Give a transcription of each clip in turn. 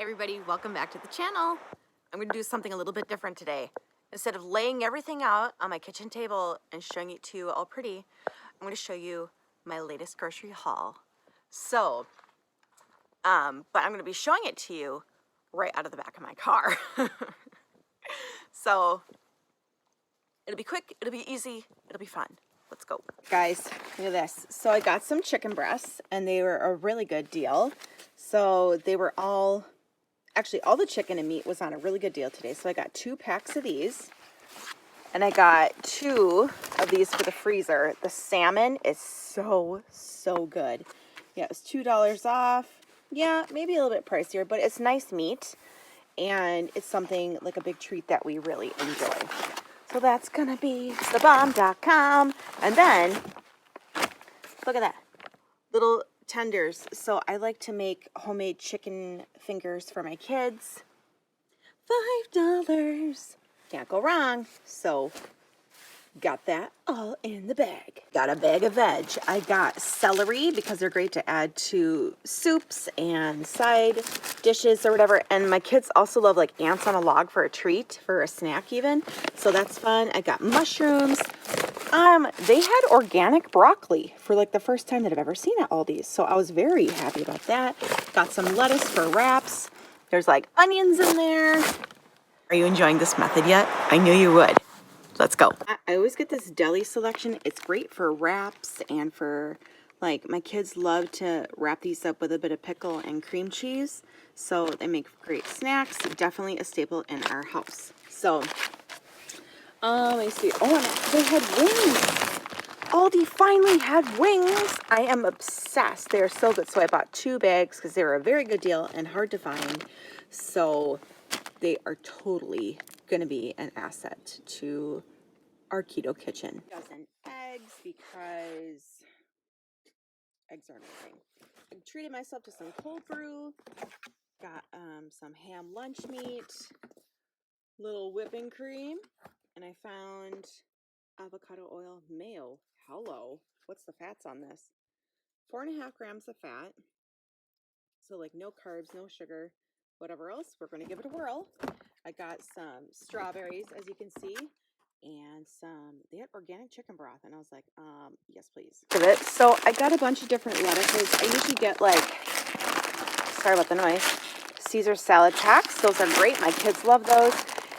Hey everybody, welcome back to the channel. I'm going to do something a little bit different today. Instead of laying everything out on my kitchen table and showing it to you all pretty, I'm going to show you my latest grocery haul. So, but I'm going to be showing it to you right out of the back of my car. So, it'll be quick, it'll be easy, it'll be fun. Let's go. Guys, look at this. So I got some chicken breasts and they were a really good deal. So they were all the chicken and meat was on a really good deal today. So I got 2 packs of these and I got 2 of these for the freezer. The salmon is so good. Yeah, it was $2 off. Yeah, maybe a little bit pricier, but it's nice meat and it's something like a big treat that we really enjoy. So that's gonna be thebomb.com. And then, look at that, little tenders. So I like to make homemade chicken fingers for my kids. $5. Can't go wrong. So got that all in the bag. Got a bag of veg. I got celery because they're great to add to soups and side dishes or whatever. And my kids also love like ants on a log for a treat, for a snack even. So that's fun. I got mushrooms. They had organic broccoli for like the first time that I've ever seen at ALDI. So I was very happy about that. Got some lettuce for wraps. There's like onions in there. Are you enjoying this method yet? I knew you would. Let's go. I always get this deli selection. It's great for wraps and for, like, my kids love to wrap these up with a bit of pickle and cream cheese. So they make great snacks. Definitely a staple in our house. So, let me see. Oh, and they had wings. Aldi finally had wings. I am obsessed. They are so good. So I bought 2 bags because they were a very good deal and hard to find. So they are totally going to be an asset to our keto kitchen. A dozen eggs because eggs are amazing. I treated myself to some cold brew. Got some ham lunch meat, little whipping cream, and I found avocado oil mayo. Hello. What's the fats on this? 4.5 grams of fat. So like no carbs, no sugar, whatever else. We're going to give it a whirl. I got some strawberries, as you can see, and they had organic chicken broth, and I was like, yes, please. So I got a bunch of different lettuces. I usually get like, sorry about the noise, Caesar salad packs. Those are great. My kids love those.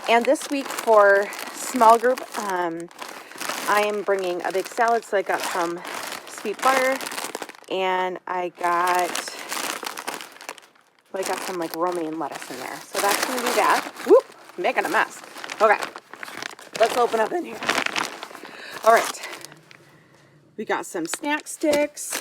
And this week for small group, I am bringing a big salad, so I got some sweet butter, and I got some like romaine lettuce in there. So that's going to be that. Whoop, making a mess. Okay, let's open up in here. All right, we got some snack sticks,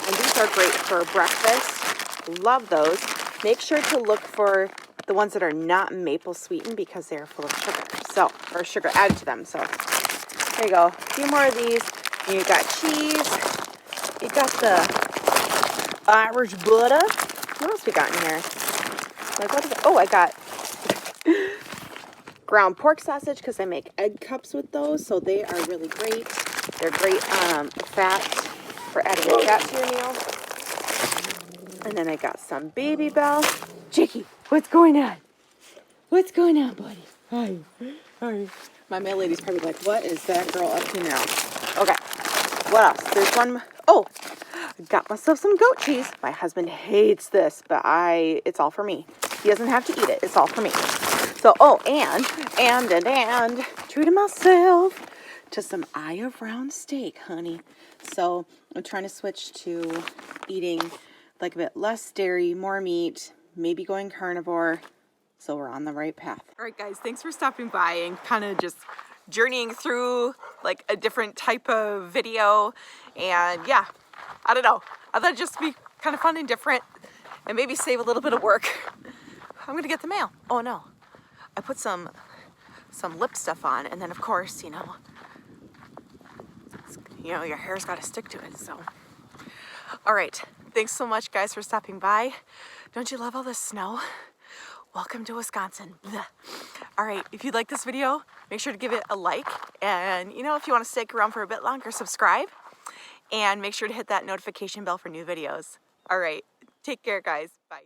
and these are great for breakfast. Love those. Make sure to look for the ones that are not maple sweetened because they are full of sugar. So, or sugar added to them. So, there you go. A few more of these. And you got cheese. You got the Irish butter. What else we got in here? Like what is it? Oh, I got ground pork sausage because I make egg cups with those, so they are really great. They're great fat for adding fat to your meal. And then I got some Baby Bell. Jakey, what's going on? What's going on, buddy? Hi. Hi. My mail lady's probably like, what is that girl up to now? Okay. What else? There's one. Oh, got myself some goat cheese. My husband hates this, but it's all for me. He doesn't have to eat it. It's all for me. So, oh, and treated myself to some eye of round steak, honey. So I'm trying to switch to eating like a bit less dairy, more meat, maybe going carnivore. So we're on the right path. All right, guys, thanks for stopping by and kind of just journeying through like a different type of video. And yeah, I don't know. I thought it'd just be kind of fun and different and maybe save a little bit of work. I'm gonna get the mail. Oh no, I put some lip stuff on, and then of course, you know, your hair's got to stick to it. So, all right, thanks so much, guys, for stopping by. Don't you love all this snow? Welcome to Wisconsin. Blah. All right, if you like this video, make sure to give it a like, and you know, if you want to stick around for a bit longer, subscribe, and make sure to hit that notification bell for new videos. All right, take care, guys. Bye.